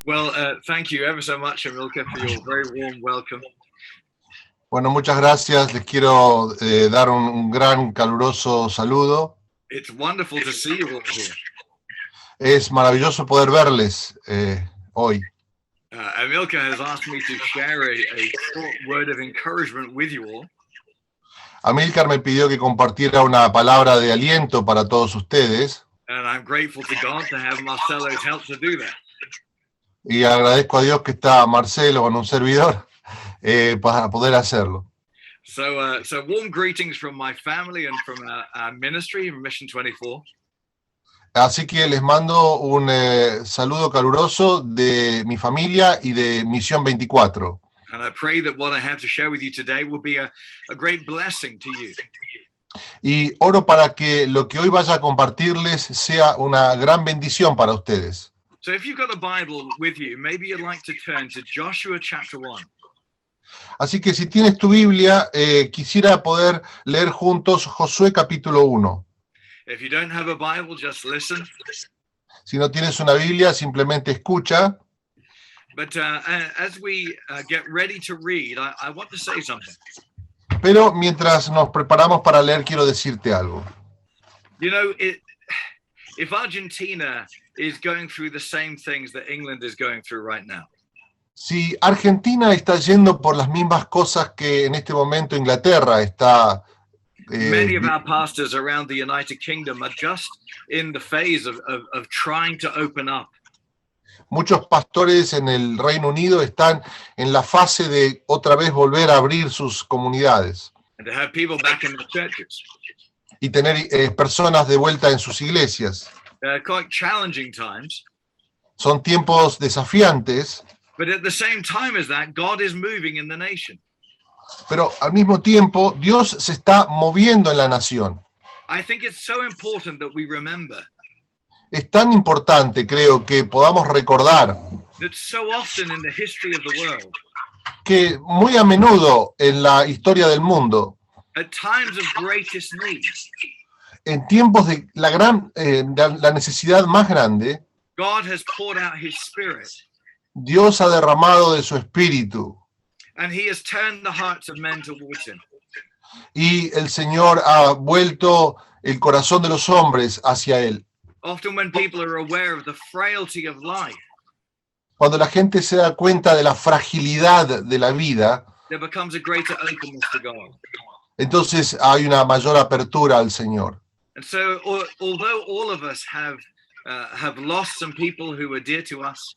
Well, thank you ever so much, Amilcar, for your very warm welcome. Bueno, muchas gracias. Les quiero dar un gran caluroso saludo. It's wonderful to see you all here. Es maravilloso poder verles hoy. Amilcar has asked me to share a short word of encouragement with you all. Amilcar me pidió que compartiera una palabra de aliento para todos ustedes. And I'm grateful to God to have Marcelo's help to do that. Y agradezco a Dios que está Marcelo con un servidor para poder hacerlo. So warm greetings from my family and from our ministry, Mission 24. Así que les mando un saludo caluroso de mi familia y de Misión 24. And I pray that what I have to share with you today will be a great blessing to you. Y oro para que lo que hoy vaya a compartirles sea una gran bendición para ustedes. So if you've got a Bible with you, maybe you'd like to turn to Joshua chapter 1. Así que si tienes tu Biblia, quisiera poder leer juntos Josué capítulo 1. If you don't have a Bible, just listen. Si no tienes una Biblia, simplemente escucha. But as we get ready to read, I want to say something. Pero mientras nos preparamos para leer, quiero decirte algo. You know, if Argentina is going through the same things that England is going through right now. Si Argentina está yendo por las mismas cosas que en este momento Inglaterra está... Many of our pastors around the United Kingdom are just in the phase of trying to open up. Muchos pastores en el Reino Unido están en la fase de otra vez volver a abrir sus comunidades. And to have people back in the churches. Y tener personas de vuelta en sus iglesias. Quite challenging times. Son tiempos desafiantes. But at the same time as that, God is moving in the nation. Pero al mismo tiempo, Dios se está moviendo en la nación. I think it's so important that we remember. Es tan importante, creo, que podamos recordar That so often in the history of the world, que muy a menudo en la historia del mundo, at times of greatest need, en tiempos de la necesidad más grande, God has poured out His Spirit. Dios ha derramado de su espíritu. And He has turned the hearts of men towards Him. Y el Señor ha vuelto el corazón de los hombres hacia Él. Often when people are aware of the frailty of life, cuando la gente se da cuenta de la fragilidad de la vida, there becomes a greater openness to God. Entonces hay una mayor apertura al Señor. And so, although all of us have lost some people who were dear to us,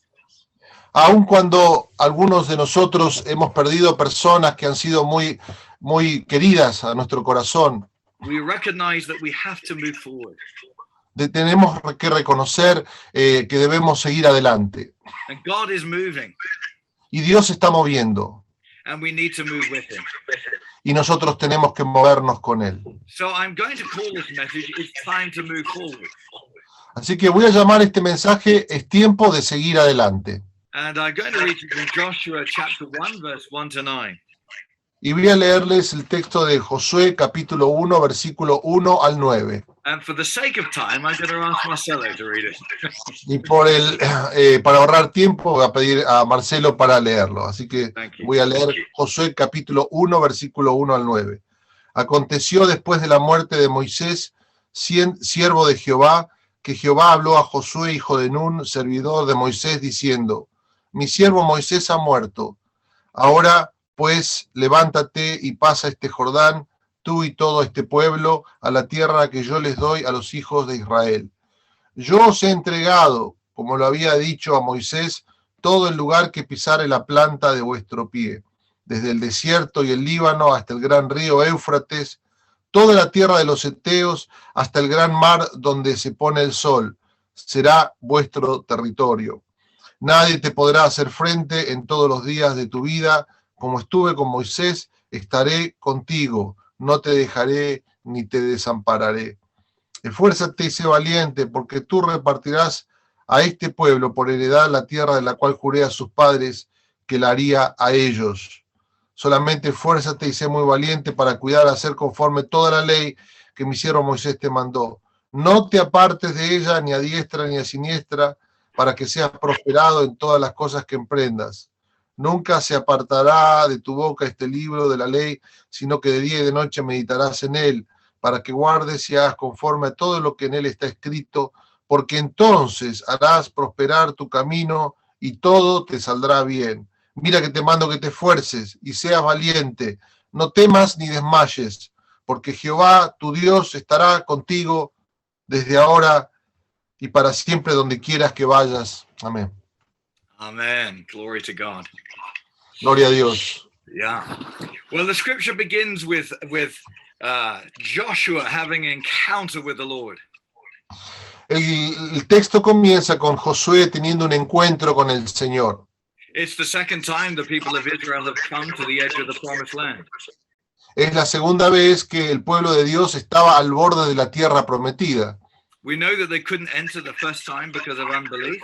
aun cuando algunos de nosotros hemos perdido personas que han sido muy, muy queridas a nuestro corazón, we recognize that we have to move forward. Tenemos que reconocer que debemos seguir adelante. And God is moving. Y Dios se está moviendo. And we need to move with Him. Y nosotros tenemos que movernos con Él. So I'm going to call this message, It's Time to Move Forward. Así que voy a llamar este mensaje, es tiempo de seguir adelante. And I'm going to read from Joshua chapter 1, verse 1 to 9. Y voy a leerles el texto de Josué, capítulo 1, versículo 1 al 9. And for the sake of time, I'm going to ask Marcelo to read it. Y para ahorrar tiempo, voy a pedir a Marcelo para leerlo. Así que voy a leer Josué, capítulo 1, versículo 1 al 9. Aconteció después de la muerte de Moisés, siervo de Jehová, que Jehová habló a Josué, hijo de Nun, servidor de Moisés, diciendo: Mi siervo Moisés ha muerto. Ahora, pues, levántate y pasa este Jordán, tú y todo este pueblo, a la tierra que yo les doy a los hijos de Israel. Yo os he entregado, como lo había dicho a Moisés, todo el lugar que pisare la planta de vuestro pie, desde el desierto y el Líbano hasta el gran río Éufrates, toda la tierra de los heteos hasta el gran mar donde se pone el sol, será vuestro territorio. Nadie te podrá hacer frente en todos los días de tu vida. Como estuve con Moisés, estaré contigo, no te dejaré ni te desampararé. Esfuérzate y sé valiente, porque tú repartirás a este pueblo por heredad la tierra de la cual juré a sus padres que la haría a ellos. Solamente esfuérzate y sé muy valiente para cuidar a hacer conforme toda la ley que mi siervo Moisés te mandó. No te apartes de ella ni a diestra ni a siniestra, para que seas prosperado en todas las cosas que emprendas. Nunca se apartará de tu boca este libro de la ley, sino que de día y de noche meditarás en él, para que guardes y hagas conforme a todo lo que en él está escrito, porque entonces harás prosperar tu camino y todo te saldrá bien. Mira que te mando que te esfuerces y seas valiente, no temas ni desmayes, porque Jehová tu Dios estará contigo desde ahora y para siempre donde quieras que vayas. Amén. Amen. Glory to God. Gloria a Dios. Yeah. Well, the scripture begins with Joshua having an encounter with the Lord. El texto comienza con Josué teniendo un encuentro con el Señor. It's the second time the people of Israel have come to the edge of the promised land. Es la segunda vez que el pueblo de Dios estaba al borde de la tierra prometida. We know that they couldn't enter the first time because of unbelief.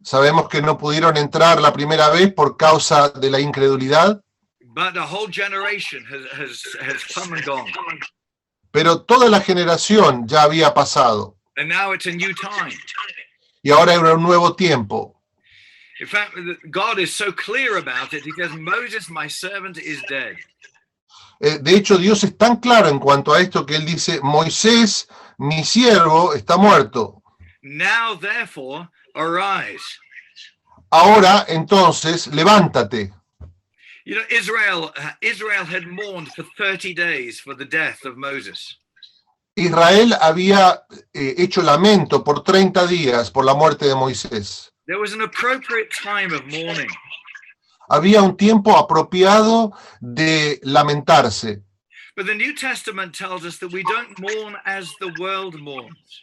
Sabemos que no pudieron entrar la primera vez por causa de la incredulidad. But the whole generation has come and gone. Pero toda la generación ya había pasado. And now it's a new time. Y ahora era un nuevo tiempo. In fact, God is so clear about it. He says, Moses, my servant, is dead. De hecho, Dios es tan claro en cuanto a esto que él dice, Moisés, mi siervo, está muerto. Now, therefore, arise. Ahora, entonces, levántate. You know, Israel had mourned for 30 days for the death of Moses. Israel había hecho lamento por 30 días por la muerte de Moisés. There was an appropriate time of mourning. Había un tiempo apropiado de lamentarse. But the New Testament tells us that we don't mourn as the world mourns.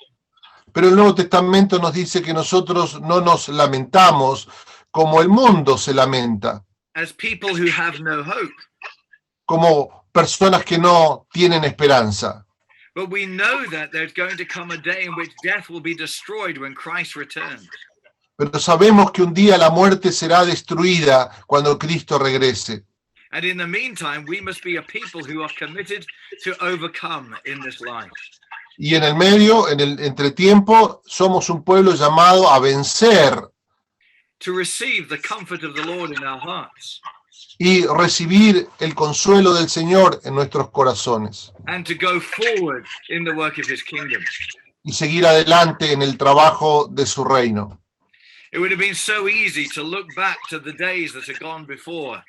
Pero el Nuevo Testamento nos dice que nosotros no nos lamentamos como el mundo se lamenta. As people who have no hope. Como personas que no tienen esperanza. But we know that there's going to come a day in which death will be destroyed when Christ returns. Pero sabemos que un día la muerte será destruida cuando Cristo regrese. And in the meantime, we must be a people who are committed to overcome in this life. Y en el medio, en el entretiempo, somos un pueblo llamado a vencer. To receive the comfort of the Lord in our hearts. Y recibir el consuelo del Señor en nuestros corazones. And to go forward in the work of his kingdom. Y seguir adelante en el trabajo de su reino. It would have been so easy to look back to the days that had gone before.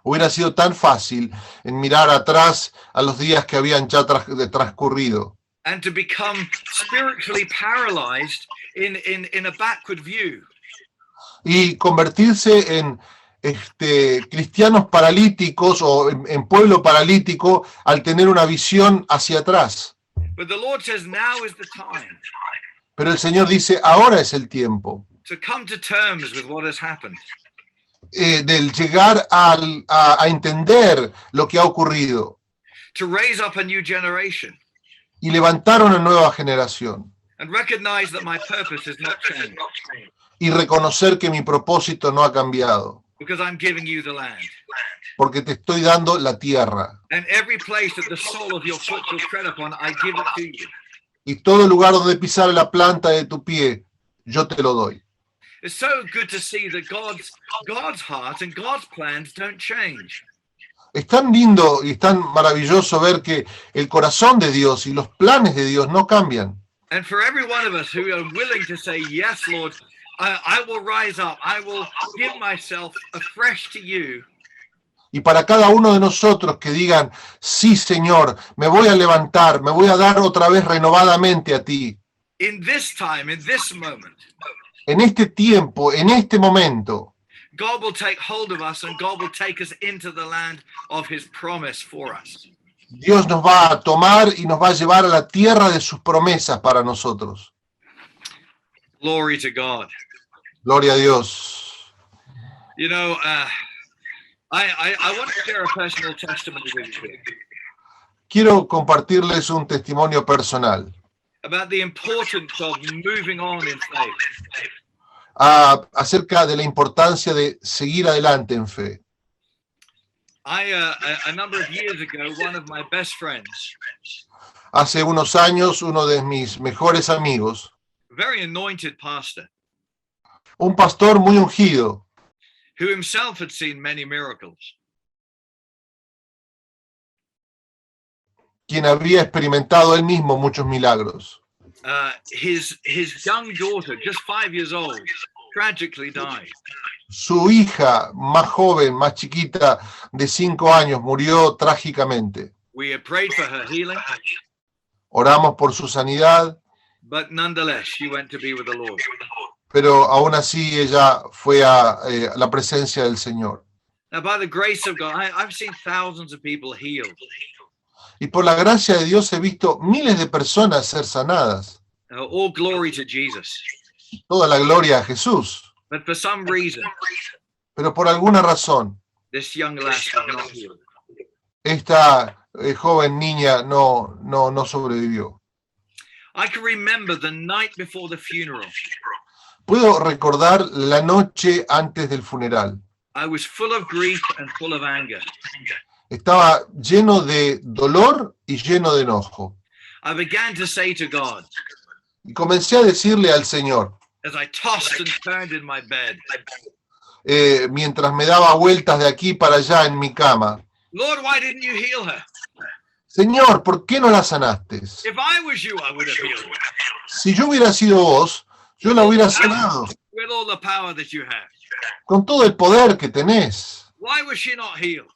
Hubiera sido tan fácil en mirar atrás a los días que habían ya transcurrido. And to become spiritually paralyzed in a backward view. Y convertirse en cristianos paralíticos o en pueblo paralítico al tener una visión hacia atrás. But the Lord says now is the time. Pero el Señor dice, ahora es el tiempo. To come to terms with what has happened. Del llegar a entender lo que ha ocurrido. To raise up a new generation. Y levantar una nueva generación. And recognize that my purpose has not changed. Y reconocer que mi propósito no ha cambiado. Because I'm giving you the land. Porque te estoy dando la tierra. And every place that the sole of your foot shall tread upon, I give it to you. Y todo lugar donde pisar la planta de tu pie, yo te lo doy. It's so good to see that God's heart and God's plans don't change. Es tan lindo y tan maravilloso ver que el corazón de Dios y los planes de Dios no cambian. And for every one of us who are willing to say, yes, Lord, I will rise up, I will give myself afresh to you. Y para cada uno de nosotros que digan, sí, Señor, me voy a levantar, me voy a dar otra vez renovadamente a ti. In this time, in this moment. En este tiempo, en este momento. God will take hold of us and God will take us into the land of his promise for us. Dios nos va a tomar y nos va a llevar a la tierra de sus promesas para nosotros. Glory to God. Gloria a Dios. You know, I want to share a personal testimony with you. Quiero compartirles un testimonio personal. About the importance of moving on in faith. Acerca de la importancia de seguir adelante en fe. A number of years ago, one of my best friends. Hace unos años, uno de mis mejores amigos. very anointed pastor, un pastor muy ungido, who himself had seen many miracles. Quien había experimentado él mismo muchos milagros. His young daughter, just 5 years old, tragically died. Su hija más joven, más chiquita, de 5 años, murió trágicamente. We had prayed for her healing. Oramos por su sanidad. But nonetheless, she went to be with the Lord. Pero aún así ella fue a la presencia del Señor. Now, by the grace of God, I've seen thousands of people healed. Y por la gracia de Dios he visto miles de personas ser sanadas. All glory to Jesus. Toda la gloria a Jesús. But for some reason, pero por alguna razón, this young lass was not healed. Esta joven niña no sobrevivió. I can remember the night before the funeral. Puedo recordar la noche antes del funeral. I was full of grief and full of anger. Estaba lleno de dolor y lleno de enojo. I began to say to God, y comencé a decirle al Señor, as I tossed and turned in my bed, mientras me daba vueltas de aquí para allá en mi cama, Lord, why didn't you heal her? Señor, ¿por qué no la sanaste? If I was you, I would have healed her. Si yo hubiera sido vos, yo la hubiera sanado. With all the power that you have. Con todo el poder que tenés. Why was she not healed?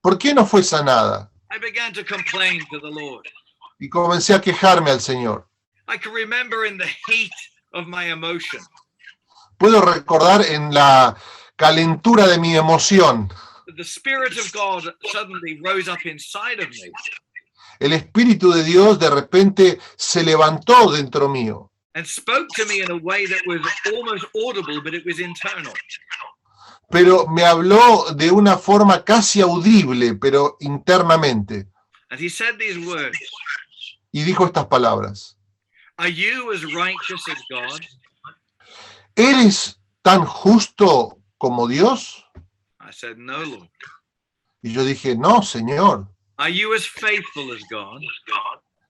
¿Por qué no fue sanada? I began to complain to the Lord. Y comencé a quejarme al Señor. I can remember in the heat of my emotion. Puedo recordar en la calentura de mi emoción. The Spirit of God suddenly rose up inside of me. El Espíritu de Dios de repente se levantó dentro mío. And spoke to me in a way that was almost audible, but it was internal. Pero me habló de una forma casi audible, pero internamente. And he said these words. Y dijo estas palabras. Are you as righteous as God? ¿Eres tan justo como Dios? I said, no, Lord. Y yo dije, no, Señor. Are you as faithful as God?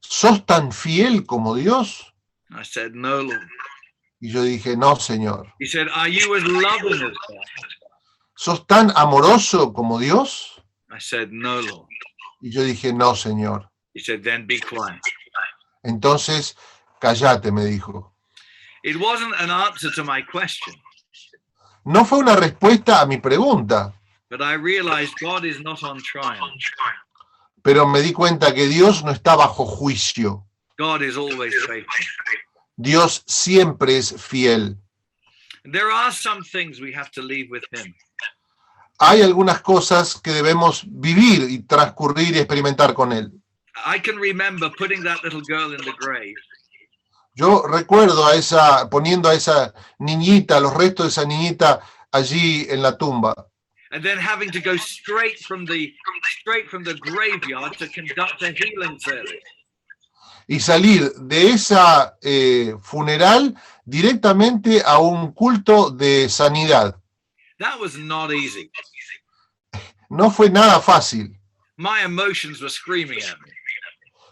¿Sos tan fiel como Dios? I said, no, Lord. Y yo dije, no, Señor. He said, are you as loving as God? ¿Sos tan amoroso como Dios? I said, no, Lord. Y yo dije, no, Señor. He said, then be quiet. Entonces, cállate, me dijo. It wasn't an answer to my question. No fue una respuesta a mi pregunta. But I realized God is not on trial. Pero me di cuenta que Dios no está bajo juicio. God is always faithful. Dios siempre es fiel. There are some things we have to leave with him. Hay algunas cosas que debemos vivir y transcurrir y experimentar con él. I can remember putting that little girl in the grave. Yo recuerdo poniendo a esa niñita, los restos de esa niñita allí en la tumba. And then having to go straight from the graveyard to conduct a healing service. Y salir de esa funeral directamente a un culto de sanidad. That was not easy. No fue nada fácil. My emotions were screaming at me.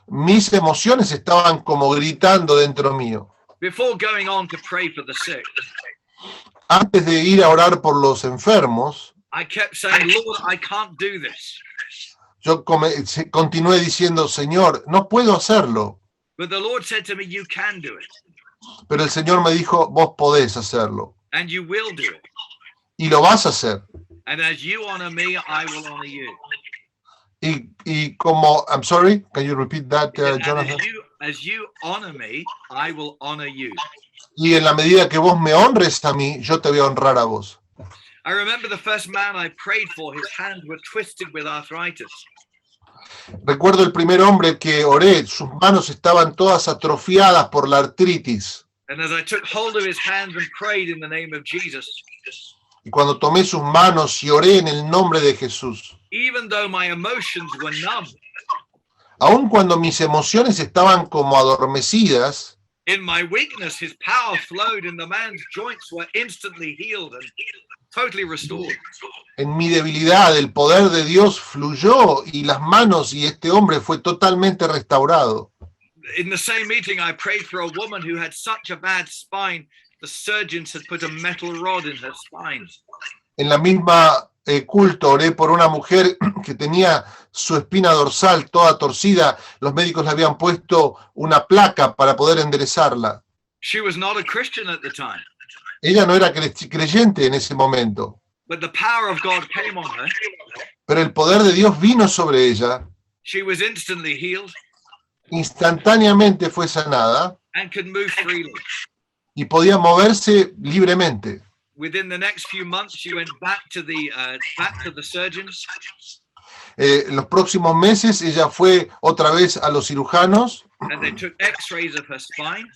Mis emociones estaban como gritando dentro mío. Before going on to pray for the sick, antes de ir a orar por los enfermos, I kept saying, Lord, I can't do this. Yo continué diciendo, Señor, no puedo hacerlo. But the Lord said to me, you can do it. Pero el Señor me dijo, vos podés hacerlo. And you will do it. Y lo vas a hacer. And as you honor me, I will honor you. Y como, I'm sorry, can you repeat that, Jonathan? As you honor me, I will honor you. Y en la medida que vos me honres a mí, yo te voy a honrar a vos. I remember the first man I prayed for, his hands were twisted with arthritis. Recuerdo el primer hombre que oré, sus manos estaban todas atrofiadas por la artritis. And as I took hold of his hands and prayed in the name of Jesus, y cuando tomé sus manos y oré en el nombre de Jesús, even though my emotions were numb, aun cuando mis emociones estaban como adormecidas, in my weakness, his power flowed and the man's joints were instantly healed and totally restored. En mi debilidad, el poder de Dios fluyó y las manos y este hombre fue totalmente restaurado. In the same meeting, I prayed for a woman who had such a bad spine, the surgeons had put a metal rod in her spine. En la misma culto oré por una mujer que tenía su espina dorsal toda torcida. Los médicos le habían puesto una placa para poder enderezarla. She was not a Christian at the time. Ella no era creyente en ese momento. But the power of God came on her. Pero el poder de Dios vino sobre ella. She was instantly healed. Instantáneamente fue sanada. And could move freely. Y podía moverse libremente. Within the next few months, she went back to the surgeons. Los próximos meses ella fue otra vez a los cirujanos. And they took X-rays of her spine.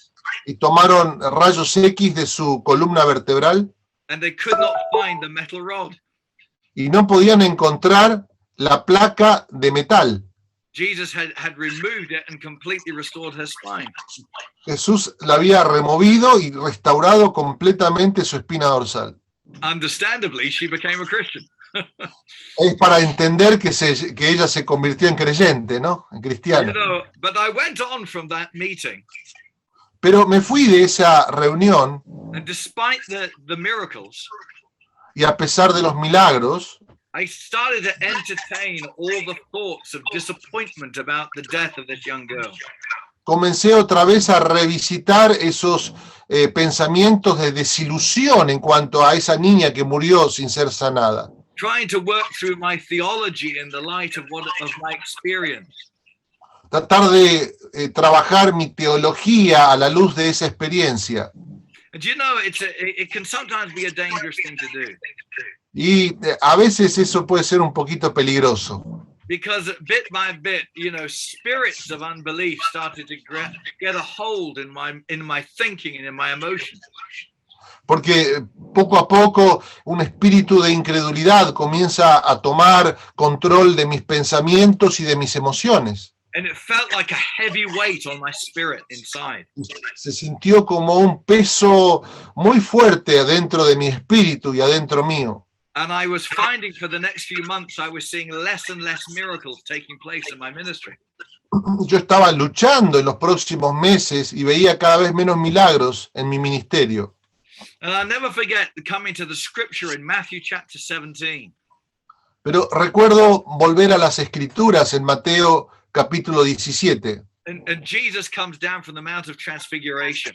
Y tomaron rayos X de su columna vertebral. And they could not find the metal rod. Y no podían encontrar la placa de metal. Jesus had removed it and completely restored her spine. Jesús la había removido y restaurado completamente su espina dorsal. Understandably, she became a Christian. Es para entender que ella se convirtió en creyente, ¿no? En cristiana. But I went on from that meeting. Pero me fui de esa reunión. And despite the miracles, y a pesar de los milagros, I started to entertain all the thoughts of disappointment about the death of this young girl. Comencé otra vez a revisitar esos pensamientos de desilusión en cuanto a esa niña que murió sin ser sanada. Trying to work through my theology in the light of my experience. Tratar de trabajar mi teología a la luz de esa experiencia. And you know, it can sometimes be a dangerous thing to do. Y a veces eso puede ser un poquito peligroso. Because bit by bit, you know, spirits of unbelief started to get a hold in my thinking and in my emotions. Porque poco a poco un espíritu de incredulidad comienza a tomar control de mis pensamientos y de mis emociones. And it felt like a heavy weight on my spirit inside. Se sintió como un peso muy fuerte adentro de mi espíritu y adentro mío. And I was finding for the next few months, I was seeing less and less miracles taking place in my ministry. Yo estaba luchando en los próximos meses y veía cada vez menos milagros en mi ministerio. And I'll never forget coming to the scripture in Matthew chapter 17. Pero recuerdo volver a las escrituras en Mateo capítulo 17. And Jesus comes down from the Mount of Transfiguration.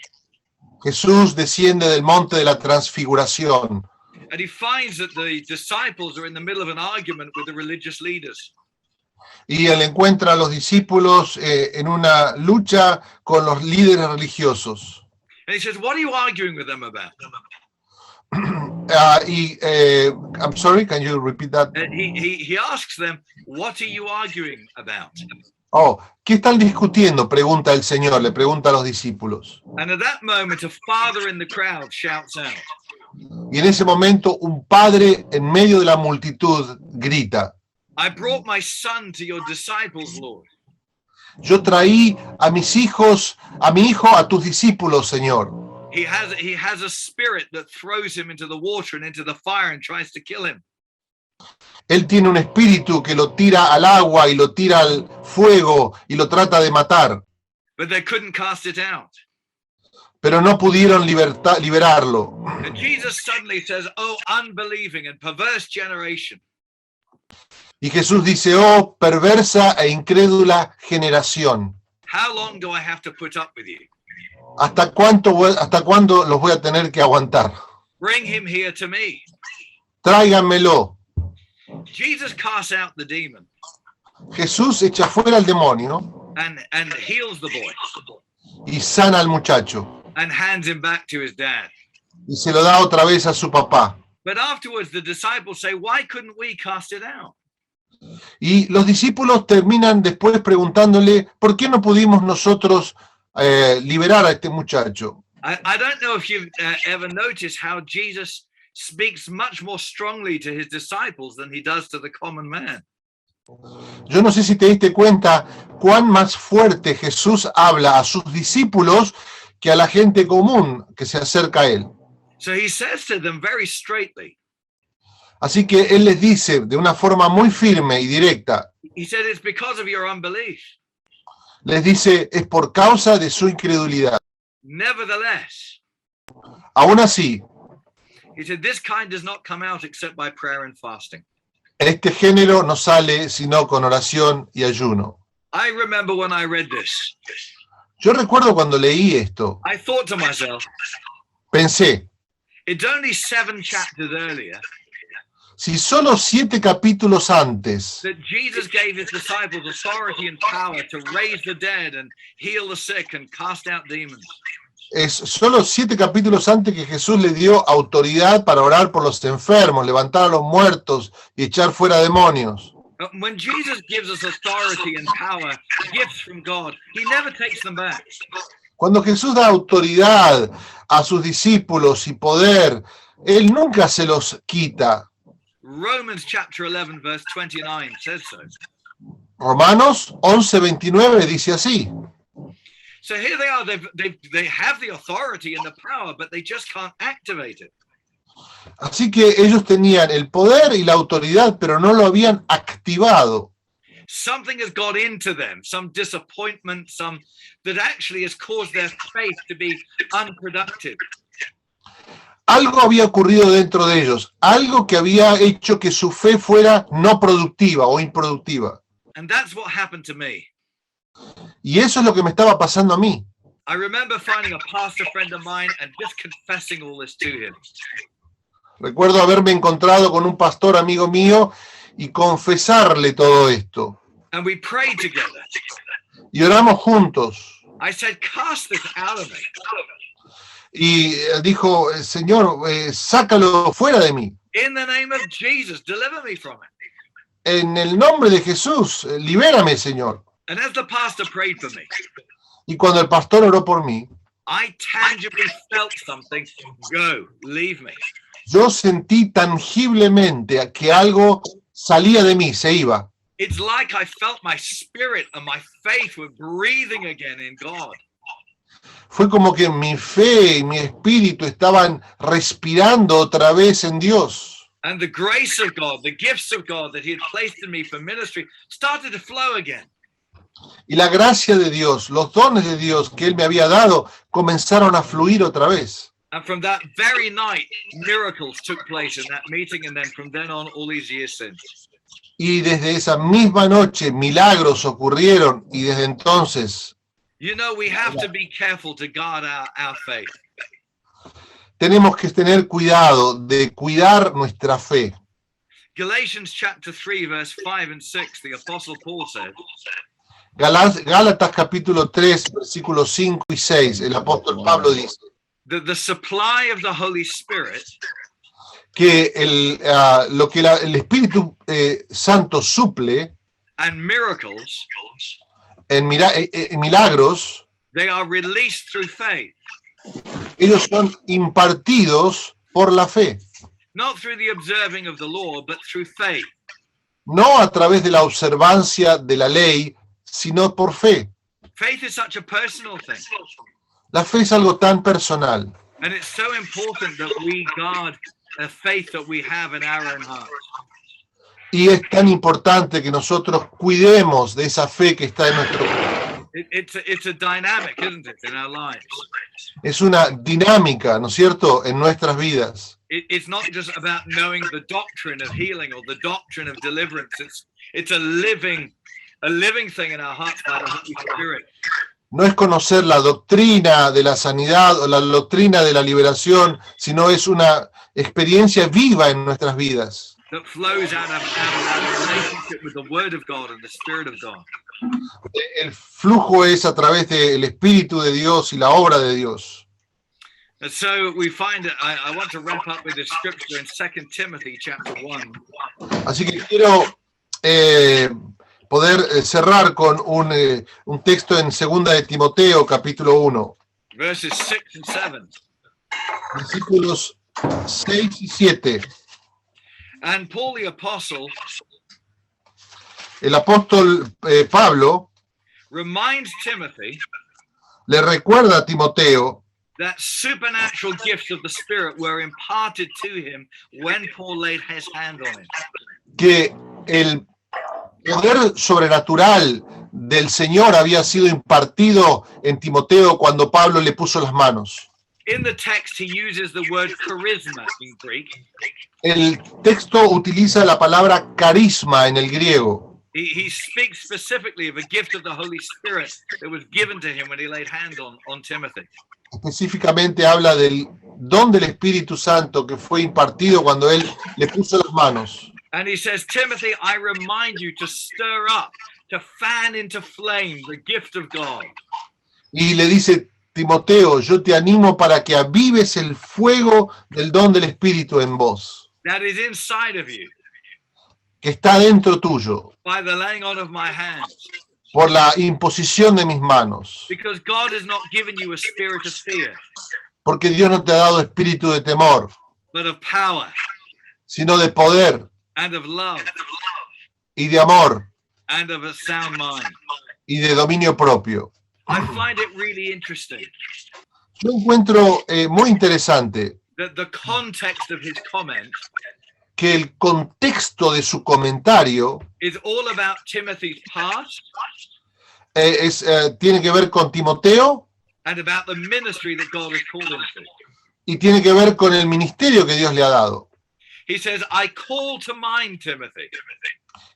Jesús desciende del monte de la transfiguración. And he finds that the disciples are in the middle of an argument with the religious leaders. Y él encuentra a los discípulos en una lucha con los líderes religiosos. And he says, "What are you arguing with them about?" I'm sorry, can you repeat that? And he asks them, "What are you arguing about?" Oh, ¿qué están discutiendo? Pregunta el Señor, le pregunta a los discípulos. And at that moment, a father in the crowd shouts out. Y en ese momento un padre en medio de la multitud grita: "I brought my son to your disciples, Lord." Yo traí a mi hijo a tus discípulos, Señor. He has a spirit that throws him into the water and into the fire and tries to kill him. Él tiene un espíritu que lo tira al agua y lo tira al fuego y lo trata de matar. But they couldn't cast it out. Pero no pudieron liberarlo. And Jesus suddenly says, "Oh, unbelieving and perverse generation." Y Jesús dice: oh, perversa e incrédula generación. How long do I have to put up with you? ¿Hasta cuándo los voy a tener que aguantar? Bring him here to me. Tráiganmelo. Jesus casts out the demon. Jesús echa fuera al demonio. And heals the boy. Y sana al muchacho. And hands him back to his dad. Y se lo da otra vez a su papá. But afterwards the disciples say, "Why couldn't we cast it out?" Y los discípulos terminan después preguntándole: ¿por qué no pudimos nosotros liberar a este muchacho? I don't know if you've ever noticed how Jesus speaks much more strongly to his disciples than he does to the common man. Yo no sé si te diste cuenta cuán más fuerte Jesús habla a sus discípulos que a la gente común que se acerca a él. So he says to them very straightly. Así que él les dice de una forma muy firme y directa. He said, "It's because of your unbelief." Les dice, es por causa de su incredulidad. Nevertheless, Aún así, he said, this kind does not come out except by prayer and fasting. este género no sale sino con oración y ayuno. I remember when I read this. Yo recuerdo cuando leí esto, I thought to myself, pensé, it's only 7 chapters earlier si solo 7 capítulos antes that Jesus gave his disciples authority and power to raise the dead and heal the sick and cast out demons. es solo 7 capítulos antes que Jesús le dio autoridad para orar por los enfermos, levantar a los muertos y echar fuera demonios. When Jesus gives us authority and power, gifts from God, he never takes them back. Cuando Jesús da autoridad a sus discípulos y poder, él nunca se los quita. Romans chapter 11 verse 29 says so. Romanos 11:29 dice así. So here they are, they have the authority and the power, but they just can't activate it. Así que ellos tenían el poder y la autoridad, pero no lo habían activado. Something has got into them, some disappointment, some that actually has caused their faith to be unproductive. Algo había ocurrido dentro de ellos, algo que había hecho que su fe fuera no productiva o improductiva. And that's what happened to me. Y eso es lo que me estaba pasando a mí. I remember finding a pastor friend of mine and just confessing all this to him. Recuerdo haberme encontrado con un pastor amigo mío y confesarle todo esto. And we prayed together. Y oramos juntos. I said, cast this out of me. Y dijo, Señor, sácalo fuera de mí. In the name of Jesus, deliver me from it. En el nombre de Jesús, libérame, Señor. And as the pastor prayed for me, Y cuando el pastor oró por mí, I tangibly felt something. Go, leave me. yo sentí tangiblemente que algo salía de mí, se iba. It's like I felt my spirit and my faith were breathing again in God. Fue como que mi fe y mi espíritu estaban respirando otra vez en Dios. And the grace of God, the gifts of God that he had placed in me for ministry started to flow again. Y la gracia de Dios, los dones de Dios que Él me había dado, comenzaron a fluir otra vez. And from that very night, miracles took place in that meeting, and then from then on, all these years since. Y desde esa misma noche, milagros ocurrieron, y desde entonces... You know, we have to be careful to guard our faith. Tenemos que tener cuidado de cuidar nuestra fe. Galatians chapter 3, verse 5 and 6, the Apostle Paul said, Gálatas capítulo 3, versículos 5 y 6, el apóstol Pablo dice that the supply of the Holy Spirit que lo que el Espíritu Santo suple and miracles, en milagros, they are released through faith. Ellos son impartidos por la fe. Not through the observing of the law, but through faith. No a través de la observancia de la ley, sino por fe. Faith is such a personal thing. La fe es algo tan personal. And it's so important that we guard the faith that we have in our own hearts. Y es tan importante que nosotros cuidemos de esa fe que está en nuestro corazón. It's a dynamic, isn't it, in our lives? Es una dinámica, ¿no es cierto?, en nuestras vidas. It's not just about knowing the doctrine of healing or the doctrine of deliverance. It's a living thing in our hearts by the Holy Spirit. No es conocer la doctrina de la sanidad o la doctrina de la liberación, sino es una experiencia viva en nuestras vidas. That flows out of our relationship with the Word of God and the Spirit of God. El flujo es a través del Espíritu de Dios y la obra de Dios. And so we find that I want to wrap up with this scripture in 2 Timothy chapter 1. Así que quiero poder cerrar con un texto en 2 de Timoteo, capítulo 1. Verses 6 and 7. Versículos 6 y 7. And Paul the apostle, el apóstol Pablo reminds Timothy le recuerda a Timoteo that supernatural gifts of the Spirit were imparted to him when Paul laid his hand on him. que poder sobrenatural del Señor había sido impartido en Timoteo cuando Pablo le puso las manos. In the text, he uses the word charisma in Greek. El texto utiliza la palabra carisma en el griego. He speaks specifically of a gift of the Holy Spirit that was given to him when he laid hands on Timothy. Específicamente habla del don del Espíritu Santo que fue impartido cuando él le puso las manos. And he says, Timothy, I remind you to stir up, to fan into flame the gift of God. Y le dice, Timoteo, yo te animo para que avives el fuego del don del Espíritu en vos, That is inside of you que está dentro tuyo, by the laying on of my hands. por la imposición de mis manos. Because God has not given you a spirit of fear, Porque Dios no te ha dado espíritu de temor, but of power sino de poder and of love y de amor and of a sound mind. y de dominio propio. I find it really interesting Yo encuentro muy interesante that the context of his comment que el contexto de su comentario is all about Timothy's past tiene que ver con Timoteo and about the ministry that God has called him to. y tiene que ver con el ministerio que Dios le ha dado. He says, I call to mind, Timothy,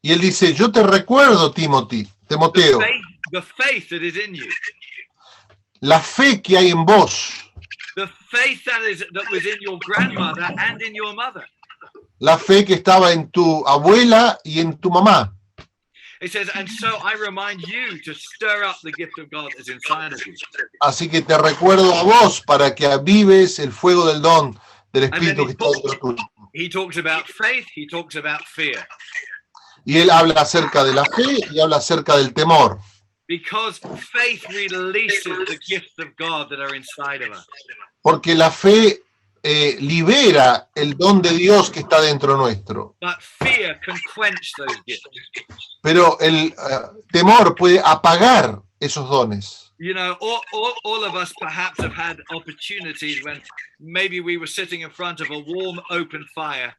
Y él dice, yo te recuerdo, Timoteo, the faith that is in you, la fe que hay en vos, the faith that was in your grandmother and in your mother. la fe que estaba en tu abuela y en tu mamá. He says, and so I remind you to stir up the gift of God that's inside of you. Así que te recuerdo a vos para que avives el fuego del don del Espíritu que está dentro tuyo. He talks about faith, he talks about fear. Y él habla acerca de la fe y habla acerca del temor. Because faith releases the gifts of God that are inside of us. Porque la fe libera el don de Dios que está dentro nuestro. But fear can quench those gifts. Pero el temor puede apagar esos dones. You know, all of us perhaps have had opportunities when maybe we were sitting in front of a warm, open fire.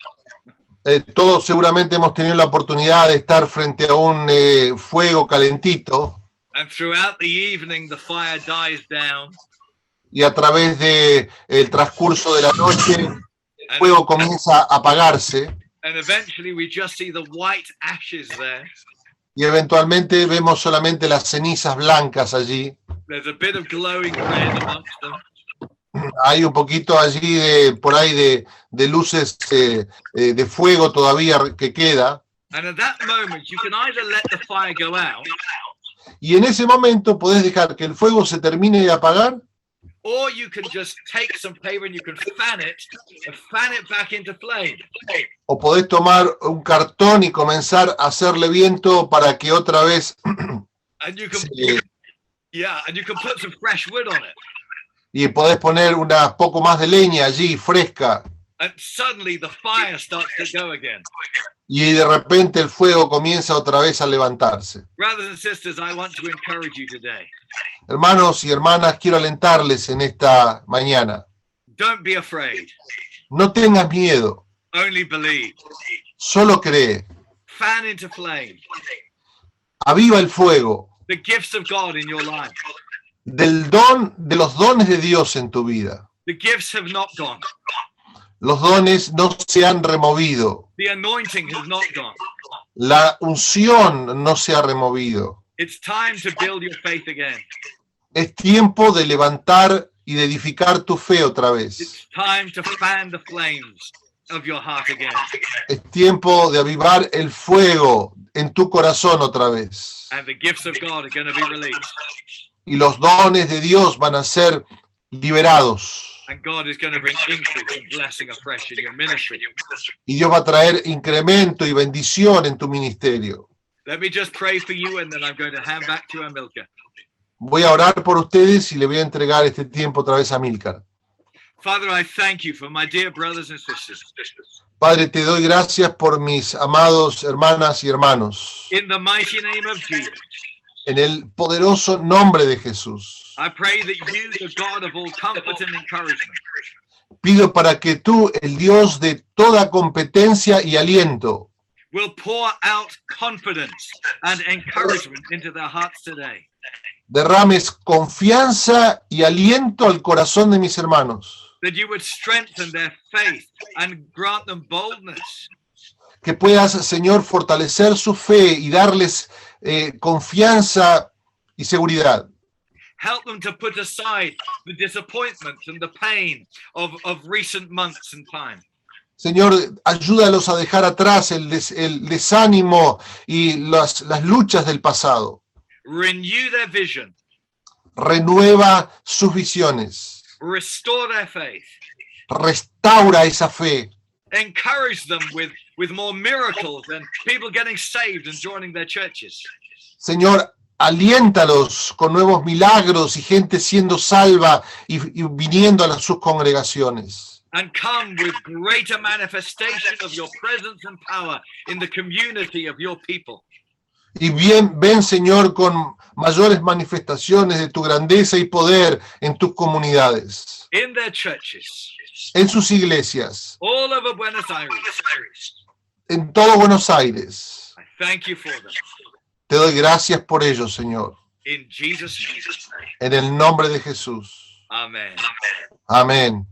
Todos seguramente hemos tenido la oportunidad de estar frente a un fuego calentito. And throughout the evening, the fire dies down. Y a través de el transcurso de la noche, el fuego comienza a apagarse. And eventually we just see the white ashes there. Y eventualmente vemos solamente las cenizas blancas allí. There's a bit of glowing red amongst them. Hay un poquito allí por ahí de luces de fuego todavía que queda. And at that moment, you can either let the fire go out, Y en ese momento podés dejar que el fuego se termine de apagar, or you can just take some paper and you can fan it back into flame. o podés tomar un cartón y comenzar a hacerle viento para que otra vez And you can, and you can put some fresh wood on it. y podés poner una poco más de leña allí, fresca, And suddenly the fire starts to go again. y de repente el fuego comienza otra vez a levantarse. Brothers and sisters, I want to encourage you today. Hermanos y hermanas, quiero alentarles en esta mañana. Don't be afraid. No tengas miedo, Only believe. solo cree. Fan into flame Aviva el fuego the gifts of God in your life. de los dones de Dios en tu vida. The gifts have not gone. Los dones no se han removido. The anointing has not gone. La unción no se ha removido. It's time to build your faith again. Es tiempo de levantar y de edificar tu fe otra vez. It's time to fan the flames of your heart again. Es tiempo de avivar el fuego en tu corazón otra vez. And the gifts of God are going to be released. Y los dones de Dios van a ser liberados. And God is going to bring increase and blessing afresh in your ministry. Y Dios va a traer incremento y bendición en tu ministerio. Let me just pray for you and then I'm going to hand back to Amilcar. Voy a orar por ustedes y le voy a entregar este tiempo otra vez a Amílcar. Father, I thank you for my dear brothers and sisters. Padre, te doy gracias por mis amados hermanas y hermanos. In the mighty name of Jesus, En el poderoso nombre de Jesús. I pray that you, the God of all comfort and encouragement, Pido para que tú, el Dios de toda competencia y aliento, will pour out confidence and encouragement into their hearts today. Derrames confianza y aliento al corazón de mis hermanos. That you would strengthen their faith and grant them boldness. Que puedas, Señor, fortalecer su fe y darles confianza y seguridad. Help them to put aside the disappointment and the pain of recent months and time. Señor, ayúdalos a dejar atrás el desánimo y las luchas del pasado. Renew their vision. Renueva sus visiones. Restore their faith. Restaura esa fe. Encourage them with more miracles and people getting saved and joining their churches. Señor, aliéntalos con nuevos milagros y gente siendo salva y viniendo a sus congregaciones. And come with greater manifestation of your presence and power in the community of your people. Y ven, Señor, con mayores manifestaciones de tu grandeza y poder en tus comunidades. In their churches. En sus iglesias. All over Buenos Aires. En todo Buenos Aires. I thank you for them. Te doy gracias por ellos, Señor. In Jesus' name. En el nombre de Jesús. Amen. Amén.